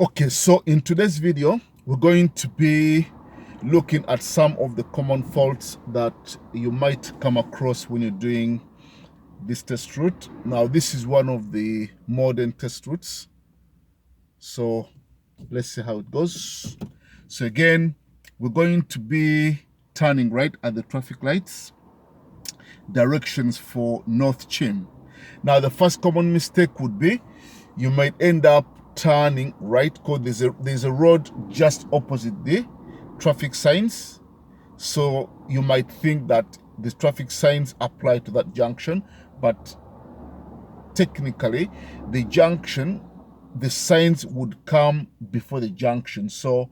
Okay, so in today's video, we're going to be looking at some of the common faults that you might come across when you're doing this test route. Now, this is one of the modern test routes. So let's see how it goes. So again, we're going to be turning right at the traffic lights. Directions for North Chim. Now, the first common mistake would be you might end up turning right because there's a road just opposite the traffic signs. So you might think that the traffic signs apply to that junction, but technically the junction, the signs would come before the junction. So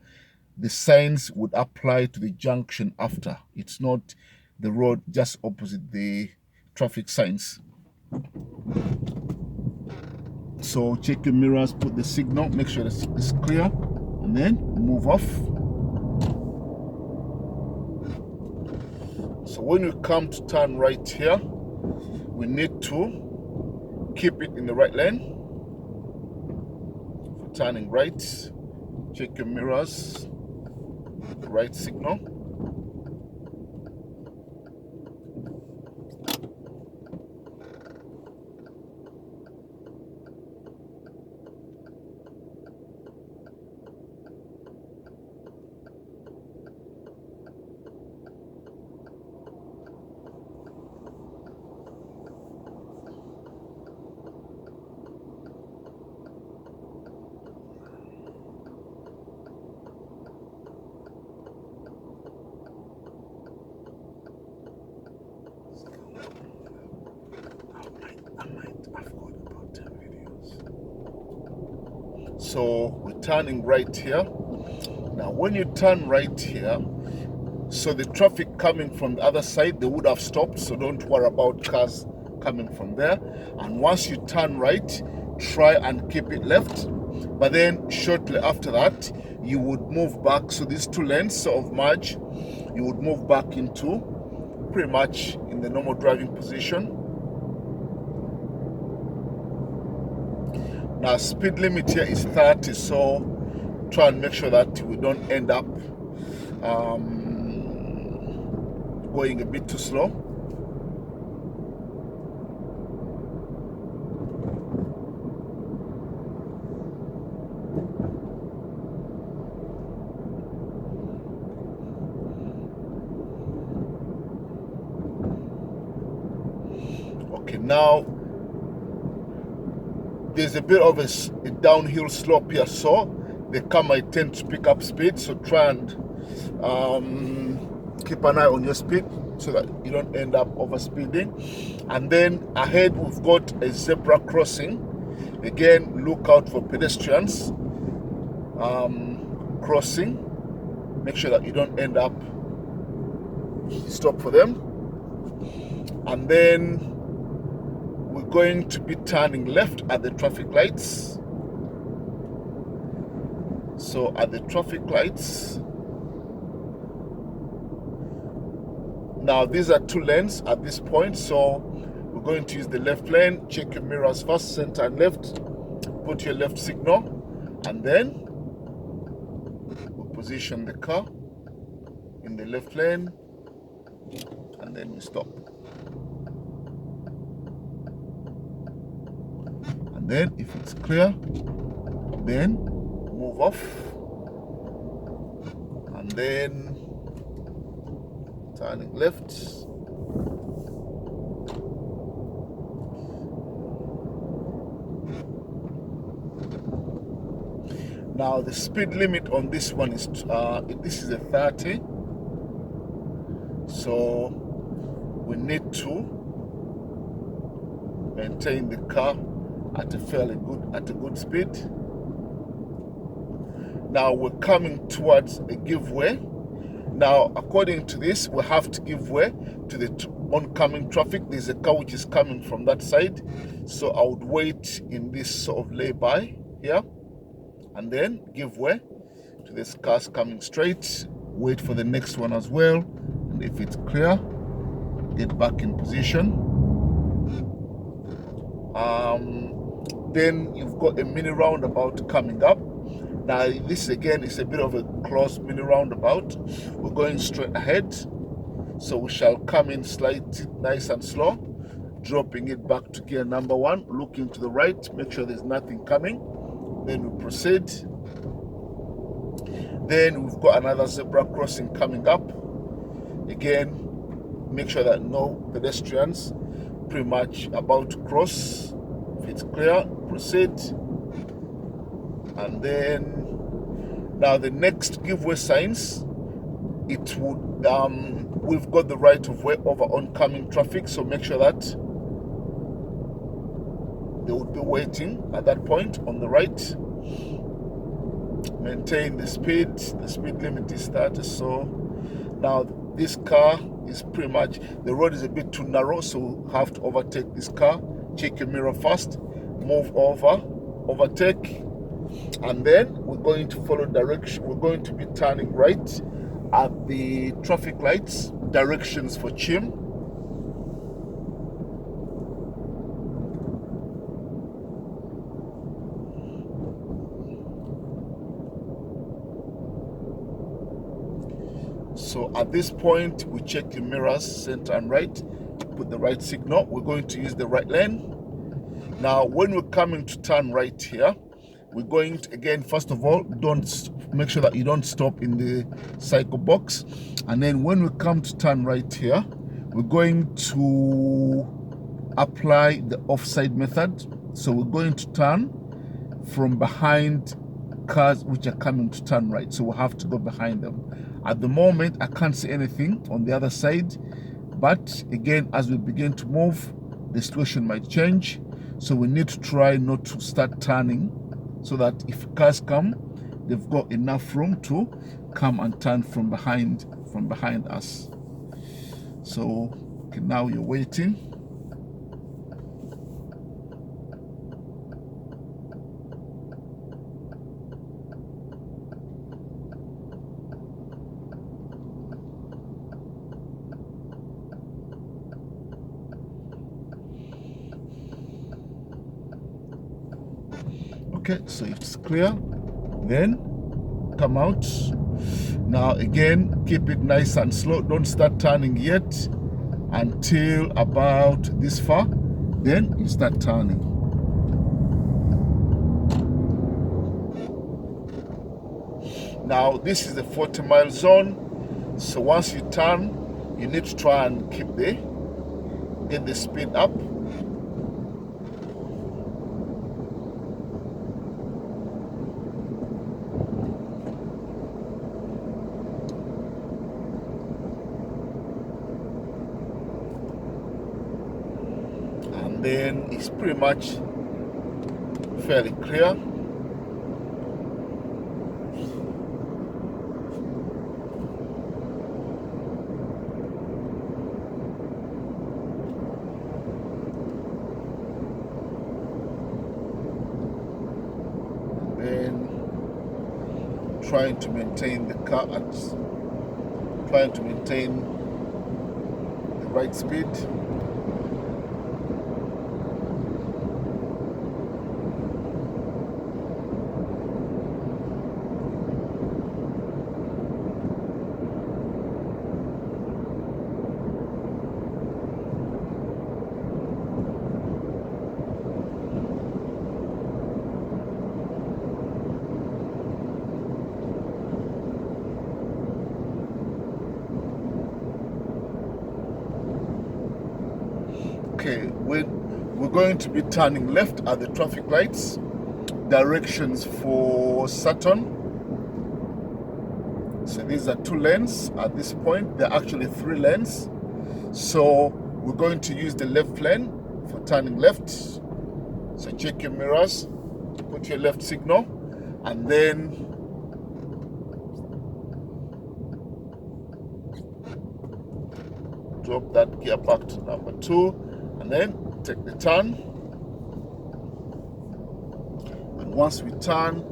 the signs would apply to the junction after. It's not the road just opposite the traffic signs. So check your mirrors, put the signal, make sure it's clear, and then move off. So when we come to turn right here, we need to keep it in the right lane. For turning right, check your mirrors, the right signal. So we're turning right here. Now when you turn right here, so the traffic coming from the other side, they would have stopped, so don't worry about cars coming from there. And once you turn right, try and keep it left, but then shortly after that you would move back. So these two lanes sort of merge, you would move back into pretty much in the normal driving position. Now speed limit here is 30, so try and make sure that we don't end up going a bit too slow. Okay, now there's a bit of a downhill slope here, so the car might tend to pick up speed, so try and keep an eye on your speed so that you don't end up overspeeding. And then ahead we've got a zebra crossing. Again, look out for pedestrians crossing. Make sure that you don't end up stop for them. And then we're going to be turning left at the traffic lights. So at the traffic lights, now these are two lanes at this point, so we're going to use the left lane. Check your mirrors first, center and left, put your left signal, and then we'll position the car in the left lane, and then we stop. And then if it's clear, then move off, and then turning left. Now the speed limit on this one is this is a 30, so we need to maintain the car at a good speed. Now we're coming towards a give way. Now according to this, we have to give way to the oncoming traffic. There's a car which is coming from that side, so I would wait in this sort of lay-by here and then give way to this cars coming straight. Wait for the next one as well, and if it's clear, get back in position. Then you've got a mini roundabout coming up. Now this again is a bit of a closed mini roundabout. We're going straight ahead, so we shall come in slightly nice and slow, dropping it back to gear number 1, looking to the right, make sure there's nothing coming. Then we proceed. Then we've got another zebra crossing coming up. Again, make sure that no pedestrians pretty much about to cross. If it's clear, proceed. And then now the next giveaway signs, it would we've got the right of way over oncoming traffic, so make sure that they would be waiting at that point on the right. Maintain the speed limit is 30. So now this car is pretty much, the road is a bit too narrow, so we'll have to overtake this car. Check your mirror first, move over, overtake, and then we're going to follow direction. We're going to be turning right at the traffic lights, directions for Chim. So at this point, we check the mirrors, center and right, put the right signal. We're going to use the right lane. Now, when we're coming to turn right here, we're going to, again, first of all, make sure that you don't stop in the cycle box. And then when we come to turn right here, we're going to apply the offside method. So we're going to turn from behind cars which are coming to turn right. So we'll have to go behind them. At the moment, I can't see anything on the other side. But again, as we begin to move, the situation might change. So we need to try not to start turning, so that if cars come, they've got enough room to come and turn from behind us. So okay, now you're waiting. Okay, so it's clear, then come out. Now again, keep it nice and slow. Don't start turning yet until about this far, then you start turning. Now this is the 40-mile zone, so once you turn, you need to try and get the speed up. And then it's pretty much fairly clear. Then trying to maintain the car trying to maintain the right speed. Okay, we're going to be turning left at the traffic lights. Directions for Saturn. So these are 2 lanes at this point. They're actually 3 lanes. So we're going to use the left lane for turning left. So check your mirrors, put your left signal, and then drop that gear back to number 2. And then take the turn. And once we turn,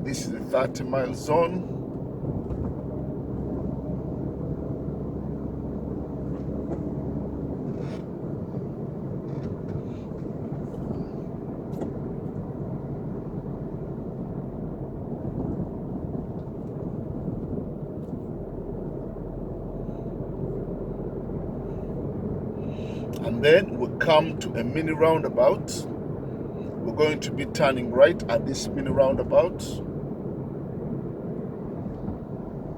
this is the 30-mile zone. and then we come to a mini roundabout. We're going to be turning right at this mini roundabout.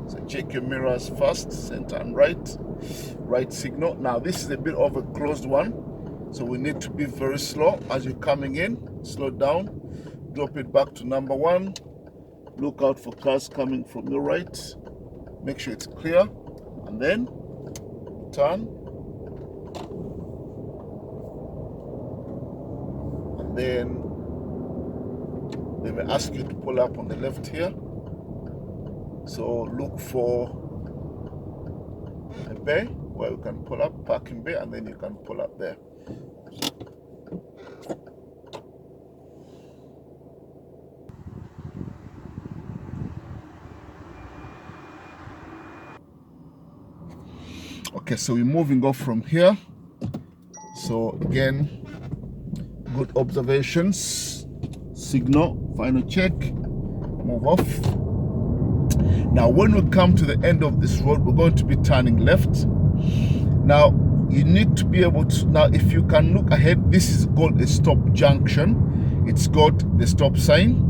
So check your mirrors first, center and right signal. Now this is a bit of a closed one, so we need to be very slow as you're coming in. Slow down, drop it back to number 1. Look out for cars coming from your right. Make sure it's clear, and then turn. And then they may ask you to pull up on the left here. So look for a bay where you can pull up, parking bay, and then you can pull up there. Okay, so we're moving off from here. So again, good observations, signal, final check, move off. Now when we come to the end of this road, we're going to be turning left. Now you need to be able to, now if you can look ahead, this is called a stop junction. It's got the stop sign.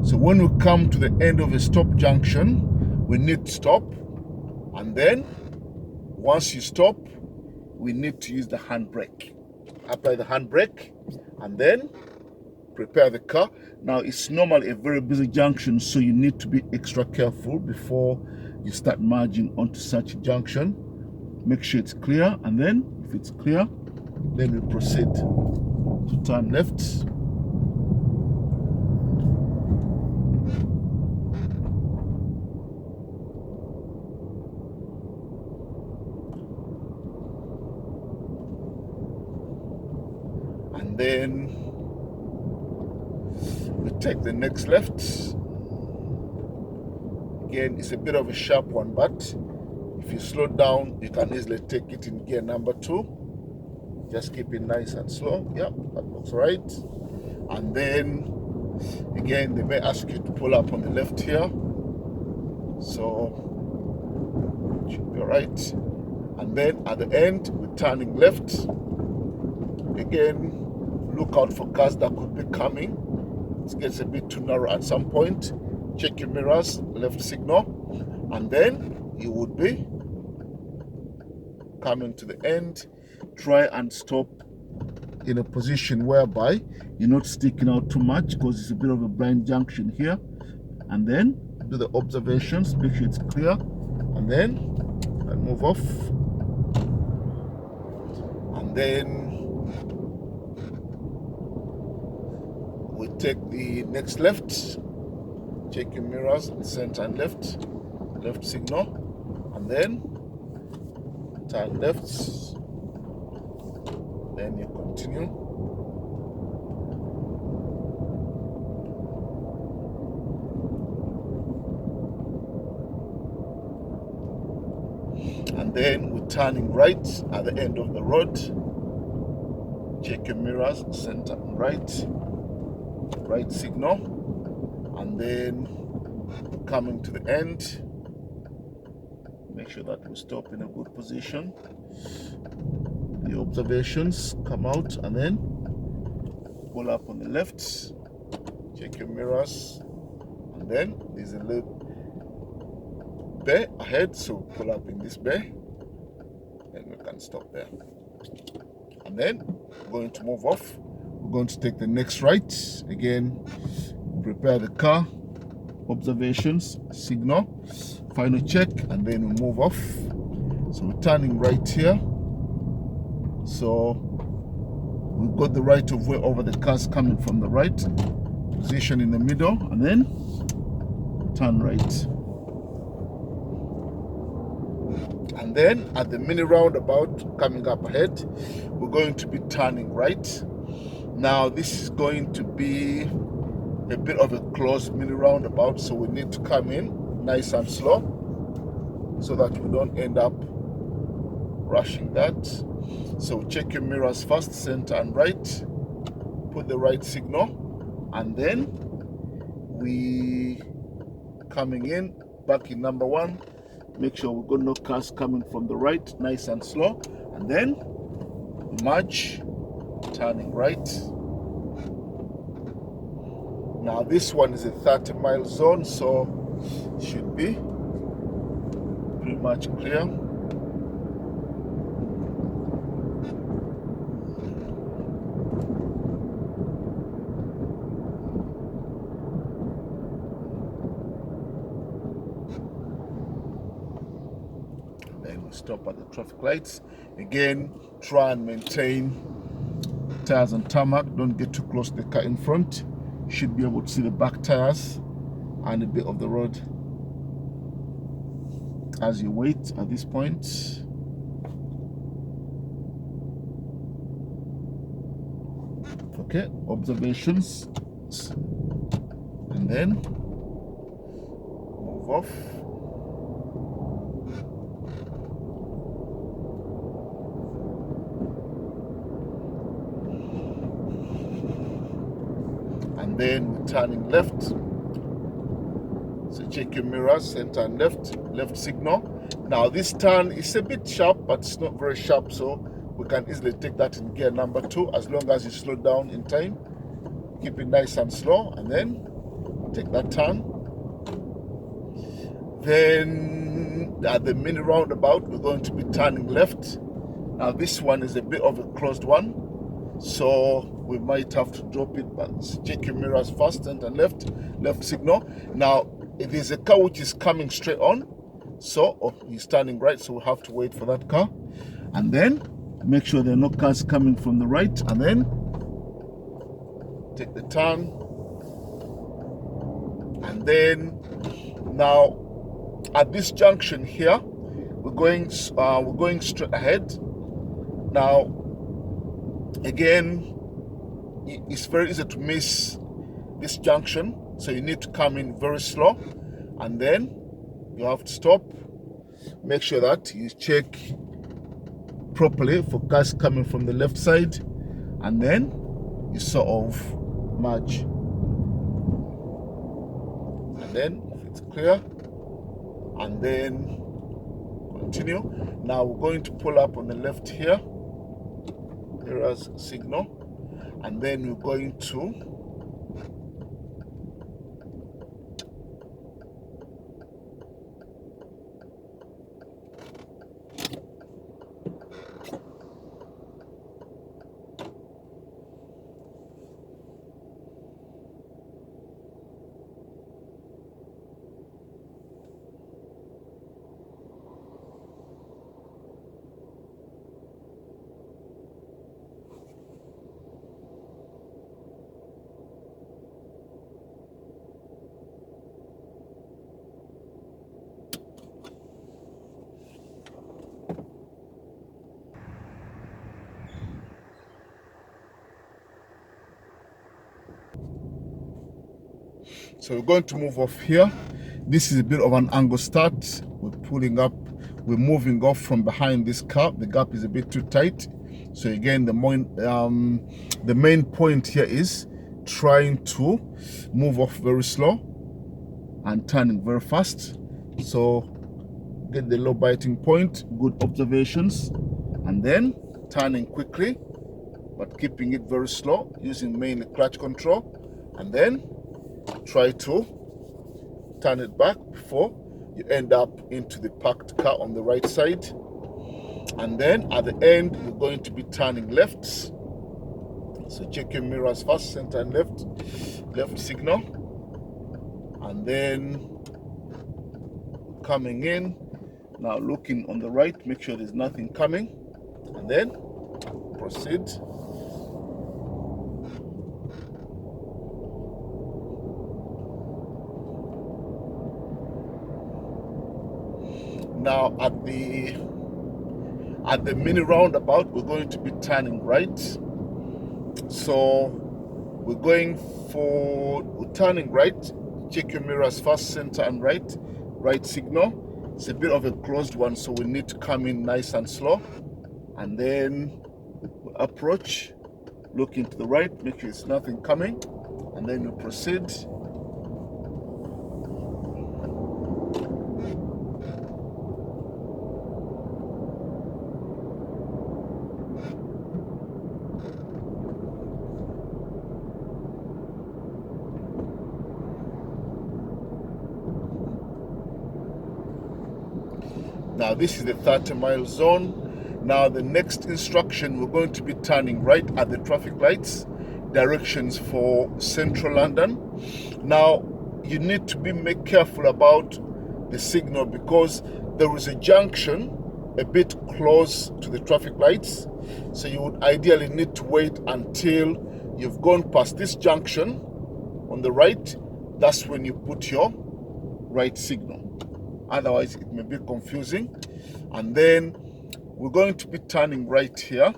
So when we come to the end of a stop junction, we need to stop, and then once you stop, we need to use the handbrake. Apply the handbrake and then prepare the car. Now it's normally a very busy junction, so you need to be extra careful before you start merging onto such a junction. Make sure it's clear, and then if it's clear, then we proceed to turn left. And then we take the next left. Again, it's a bit of a sharp one, but if you slow down, you can easily take it in gear number 2. Just keep it nice and slow. Yep, that looks right. And then again, they may ask you to pull up on the left here. So it should be right. And then at the end, we're turning left. Again, look out for cars that could be coming. It gets a bit too narrow at some point. Check your mirrors, left signal, and then you would be coming to the end. Try and stop in a position whereby you're not sticking out too much, because it's a bit of a blind junction here. And then do the observations, make sure it's clear, and then move off. And then we take the next left. Check your mirrors, center and left signal, and then turn left. Then you continue. And then we're turning right at the end of the road. Check your mirrors, center and right signal, and then coming to the end, make sure that we stop in a good position. The observations come out, and then pull up on the left. Check your mirrors, and then there's a little bay ahead, so pull up in this bay, and we can stop there. And then we're going to move off. We're going to take the next right. Again, prepare the car, observations, signal, final check, and then we move off. So we're turning right here. So we've got the right of way over the cars coming from the right. Position in the middle, and then turn right. And then at the mini roundabout coming up ahead, we're going to be turning right. Now this is going to be a bit of a closed mini roundabout, so we need to come in nice and slow so that we don't end up rushing that. So check your mirrors first, center and right, put the right signal, and then we coming in back in number 1. Make sure we've got no cars coming from the right, nice and slow, and then merge, turning right. Now this one is a 30-mile zone, so it should be pretty much clear. Then we stop at the traffic lights. Again, try and maintain tires on tarmac. Don't get too close to the car in front. You should be able to see the back tires and a bit of the road as you wait at this point. Okay, observations, and then move off. And then we're turning left. So check your mirrors, center and left signal. Now this turn is a bit sharp, but it's not very sharp, so we can easily take that in gear number 2 as long as you slow down in time. Keep it nice and slow, and then take that turn. Then at the mini roundabout, we're going to be turning left. Now this one is a bit of a closed one, so we might have to drop it, but check your mirrors first, center and left signal. Now if there's a car which is coming straight on, so he's turning right, so we'll have to wait for that car. And then make sure there are no cars coming from the right, and then take the turn. And then now at this junction here, we're going straight ahead. Now again, it's very easy to miss this junction, so you need to come in very slow, and then you have to stop. Make sure that you check properly for cars coming from the left side, and then you sort of merge. And then if it's clear, and then continue. Now we're going to pull up on the left here. Here's signal, and then we're going to So we're going to move off here. This is a bit of an angle start. We're pulling up, we're moving off from behind this car. The gap is a bit too tight. So again, the main point here is trying to move off very slow and turning very fast. So get the low biting point, good observations, and then turning quickly, but keeping it very slow, using mainly clutch control, and then try to turn it back before you end up into the parked car on the right side. And then at the end, you're going to be turning left. So check your mirrors first, center and left signal. And then coming in, now looking on the right, make sure there's nothing coming, and then proceed. Now at the mini roundabout, we're going to be turning right. So we're turning right. Check your mirrors first, center and right signal. It's a bit of a closed one, so we need to come in nice and slow, and then we approach, looking to the right, make sure there's nothing coming, and then we proceed. Now this is the 30-mile zone. Now the next instruction, we're going to be turning right at the traffic lights, directions for central London. Now you need to make careful about the signal, because there is a junction a bit close to the traffic lights, so you would ideally need to wait until you've gone past this junction on the right. That's when you put your right signal. Otherwise it may be confusing. And then we're going to be turning right here,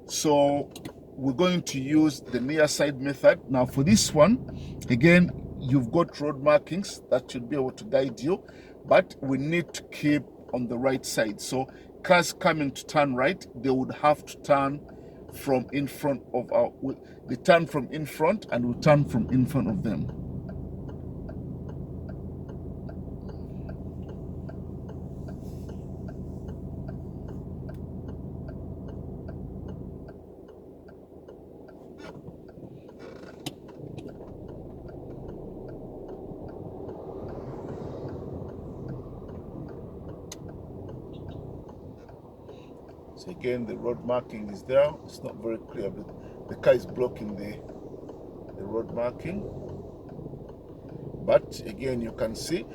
so we're going to use the near side method. Now for this one, again, you've got road markings that should be able to guide you, but we need to keep on the right side. So cars coming to turn right, they would have to turn from in front of they turn from in front, and we turn from in front of them. So again, the road marking is there. It's not very clear, but the car is blocking the road marking. But again, you can see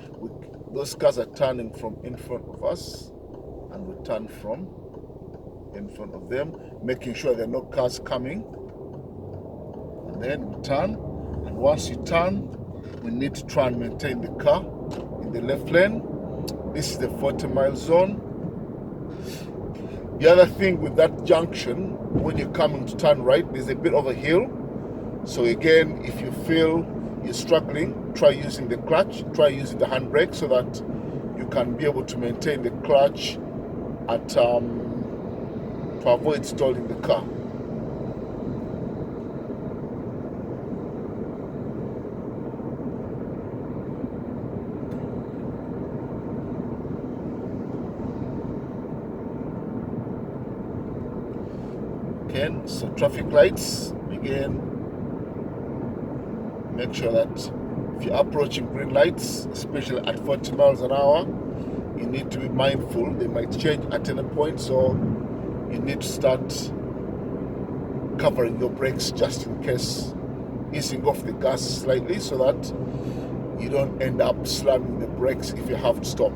those cars are turning from in front of us, and we turn from in front of them, making sure there are no cars coming. And then we turn, and once you turn, we need to try and maintain the car in the left lane. This is the 40-mile zone. The other thing with that junction, when you're coming to turn right, there's a bit of a hill. So again, if you feel you're struggling, try using the clutch, try using the handbrake, so that you can be able to maintain the clutch at to avoid stalling the car. Again, so traffic lights, again, make sure that if you're approaching green lights, especially at 40 miles an hour, you need to be mindful. They might change at any point, so you need to start covering your brakes just in case, easing off the gas slightly so that you don't end up slamming the brakes if you have to stop.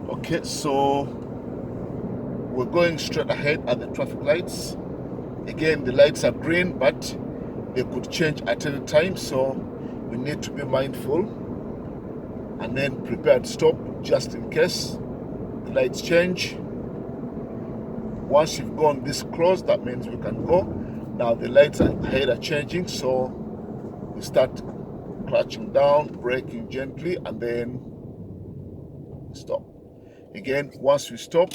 Okay, so we're going straight ahead at the traffic lights. Again, the lights are green, but they could change at any time, so we need to be mindful and then prepare to stop just in case the lights change. Once you've gone this close, that means we can go. Now the lights ahead are changing, so we start clutching down, braking gently, and then stop. Again, once we stop,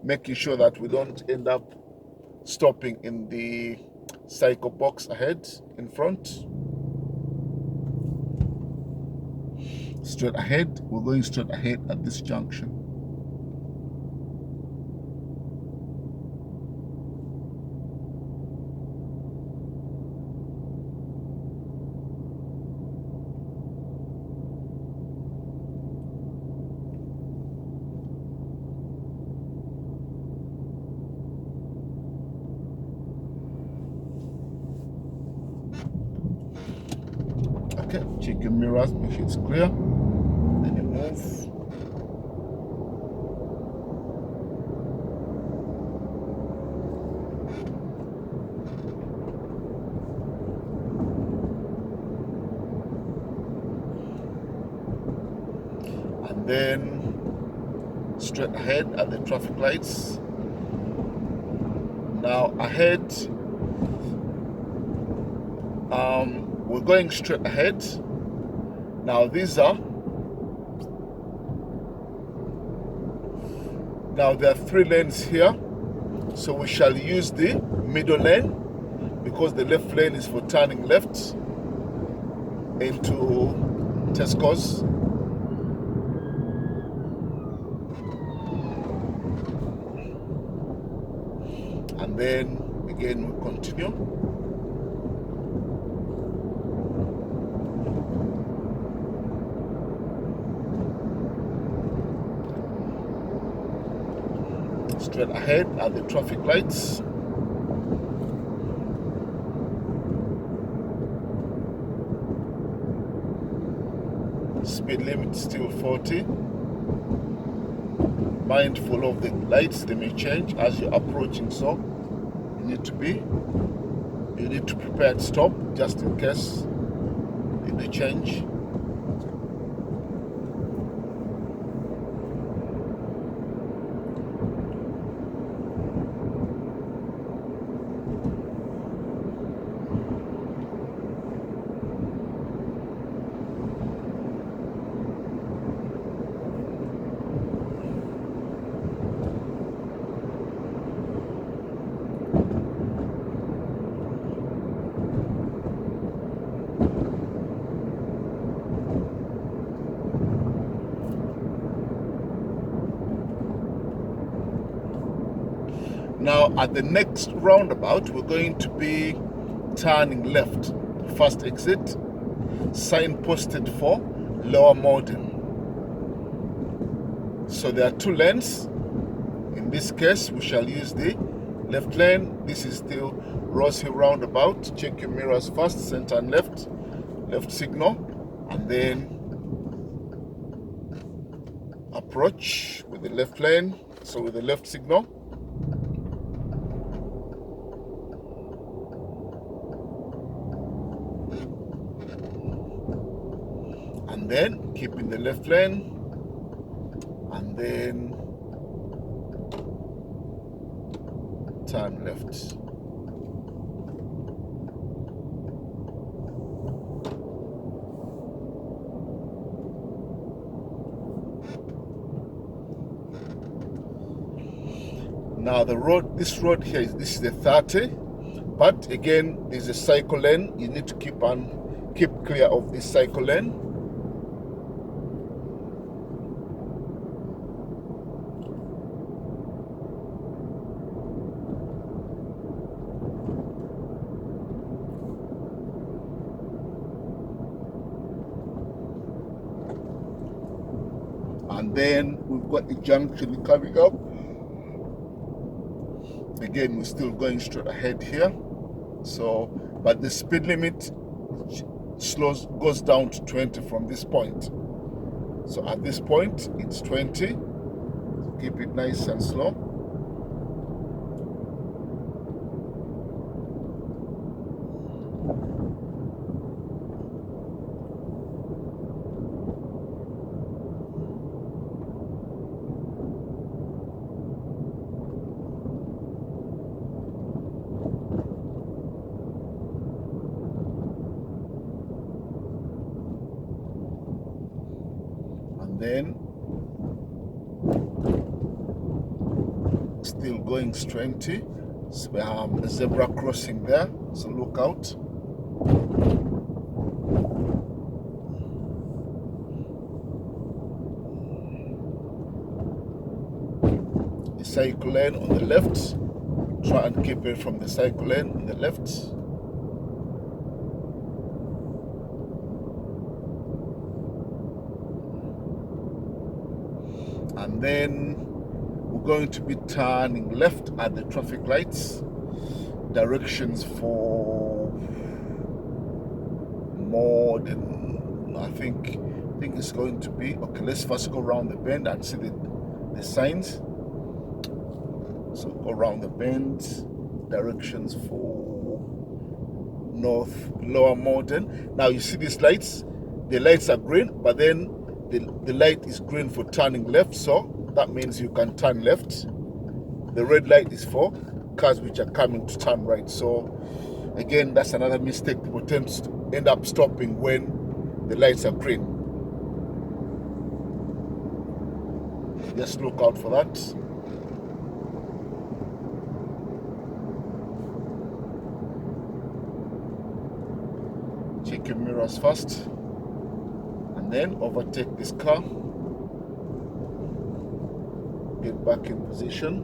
making sure that we don't end up stopping in the cycle box ahead in front. Straight ahead, we're going straight ahead at this junction. Okay, check your mirrors, make sure it's clear. Then you move. And then straight ahead at the traffic lights. Now ahead, we're going straight ahead. Now there are 3 lanes here, so we shall use the middle lane because the left lane is for turning left into Tesco's. and then again we continue. Straight ahead at the traffic lights. Speed limit still 40. Mindful of the lights, they may change as you're approaching, so you need to prepare to stop just in case they change. Now at the next roundabout, we're going to be turning left. First exit, signposted for Lower Morden. So there are 2 lanes. In this case, we shall use the left lane. This is still Rose Hill roundabout. Check your mirrors first, center and left signal, and then approach with the left lane, so with the left signal. And then keep in the left lane, and then turn left. Now this road here, this is the 30, but again there's a cycle lane. You need to keep clear of this cycle lane. And then we've got the junction coming up. Again, we're still going straight ahead here. So, but the speed limit goes down to 20 from this point. So at this point, it's 20. So keep it nice and slow. Then still going straight. So we have a zebra crossing there, so look out. The cycle lane on the left, try and keep it from the cycle lane on the left. And then we're going to be turning left at the traffic lights. Directions for Morden. I think it's going to be okay. Let's first go around the bend and see the signs. So go around the bend. Directions for Lower Morden. Now you see these lights. The lights are green, but then the light is green for turning left, so that means you can turn left. The red light is for cars which are coming to turn right. So again, that's another mistake. People tend to end up stopping when the lights are green. Just look out for that. Check your mirrors first, and then overtake this car. Get back in position.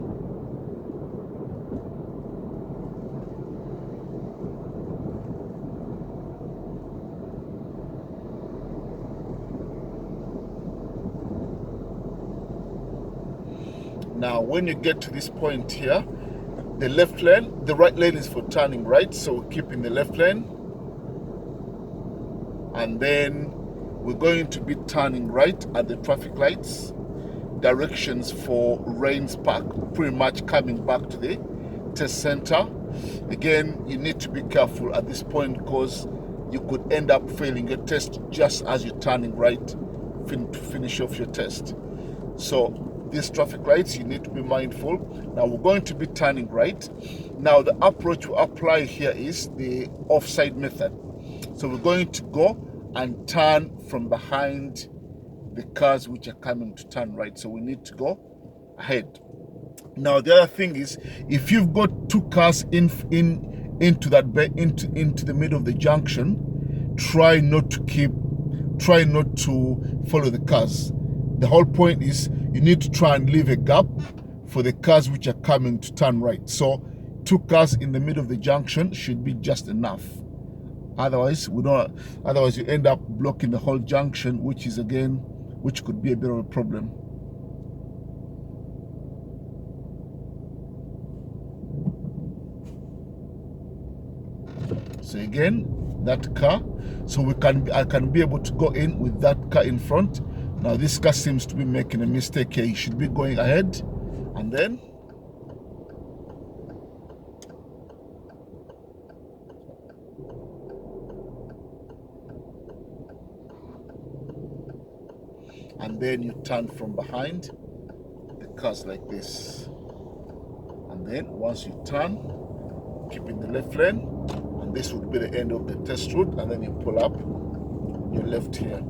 Now when you get to this point here, the left lane, the right lane is for turning right, so we'll keep in the left lane, and then we're going to be turning right at the traffic lights. Directions for Rains Park, pretty much coming back to the test center. Again, you need to be careful at this point because you could end up failing your test just as you're turning right to finish off your test. So these traffic lights, you need to be mindful. Now we're going to be turning right. Now the approach we apply here is the offside method. So we're going to go and turn from behind the cars which are coming to turn right. So we need to go ahead. Now the other thing is, if you've got two cars into the middle of the junction, try not to follow the cars. The whole point is you need to try and leave a gap for the cars which are coming to turn right. So two cars in the middle of the junction should be just enough. Otherwise you end up blocking the whole junction, which could be a bit of a problem. So again, that car, so I can be able to go in with that car in front. Now this car seems to be making a mistake here. He should be going ahead, and then you turn from behind the cars like this, and then once you turn, keep in the left lane, and this would be the end of the test route, and then you pull up your left here.